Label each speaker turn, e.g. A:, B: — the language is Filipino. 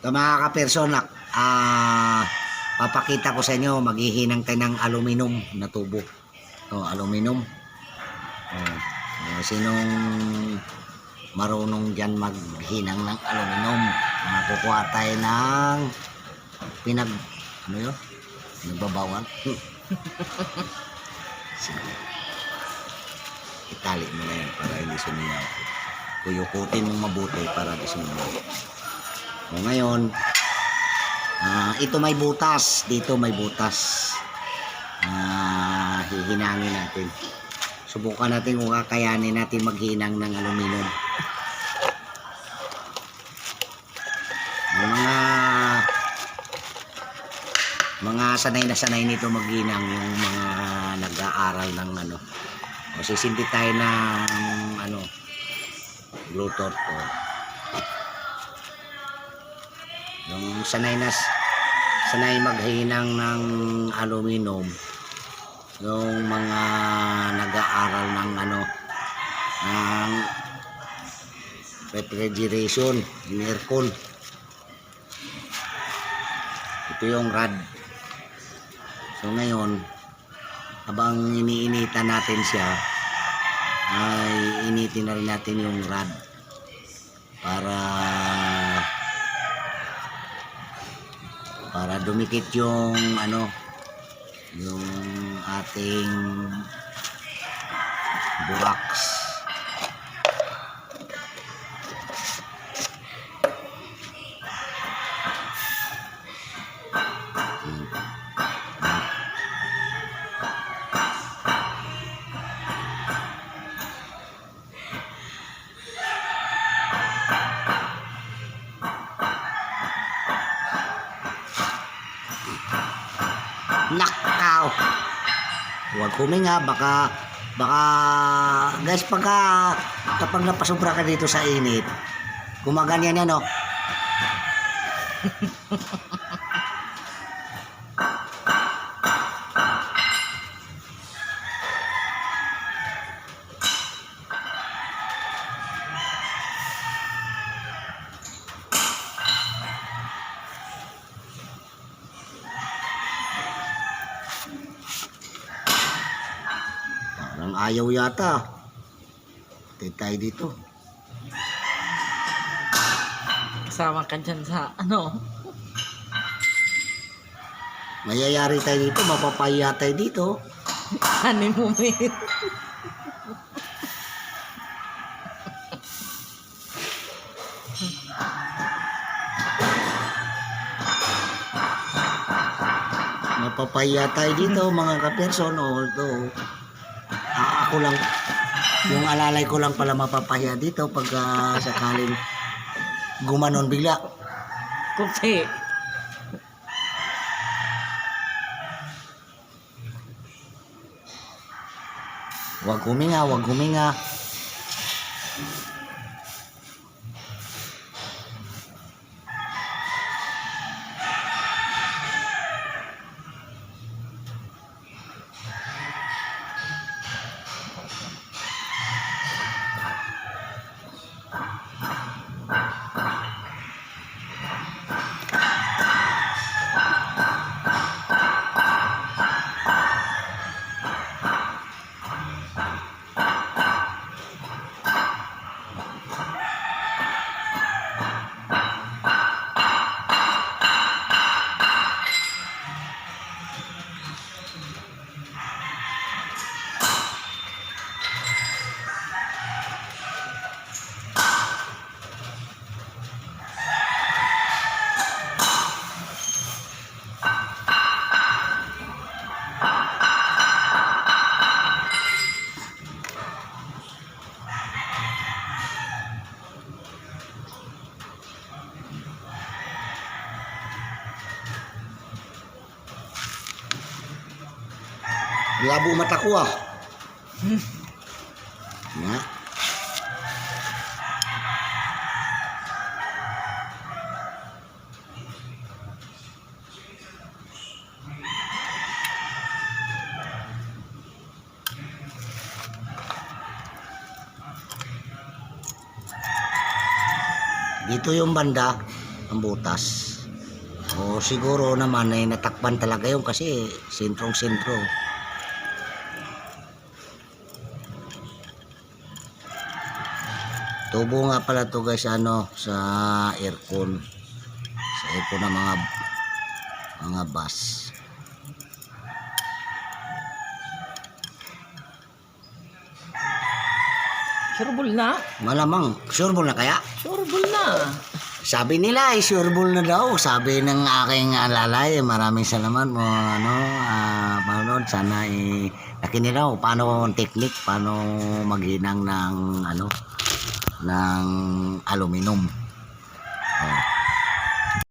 A: So mga kaperson, papakita ko sa inyo, maghihinang tayo ng aluminum na tubo. So, aluminum. Sinong marunong dyan maghinang ng aluminum? Kukuha tayo ng ano yun? Nagbabawal. Itali mo na yan para hindi sumiyaw. Kuyukutin mong mabuti para hindi sumiyaw. O ngayon, ito may butas. Dito may butas. Hihinangin natin. Subukan natin kung kakayanin natin maghinang ng aluminum. Mga sanay na sanay nito maghinang yung mga nag-aaral ng ano. O sisindi tayo ng glue torch ko. Yung sanay maghinang ng aluminum, yung mga nag-aaral ng ng refrigeration, aircon. Ito yung rod. So ngayon, habang iniinitan natin siya, ay initin na rin natin yung rod para dumikit yung yung ating borax. Nakaw. Huwag huminga, baka guys, kapag napasobra ka dito sa init, gumaganyan yan, no? Parang ayaw yata. Tayo dito.
B: Kasama ka dyan sa
A: Mayayari tayo dito, mapapahiya tayo dito.
B: Ano mo, men?
A: Mapapahiya tayo dito, mga kaperson. Ako lang, yung alalay ko lang pala mapapahiya dito pag sakaling gumanon bigla.
B: Kupi.
A: Huwag huminga, huwag huminga. Labo mata ko Nga. Dito yung banda, ang butas. O siguro naman ay natakpan talaga yun kasi sentrong-sentro. Tubo nga pala to guys ano sa aircon. Sa aircon ng mga bus.
B: Sureball na.
A: Malamang sureball na kaya?
B: Sureball na.
A: Sabi nila ay sureball na daw. Sabi ng aking alalay, maraming salamat mo manood. Sana nakinig daw paano ang technique, paano maghinang ng ng aluminum.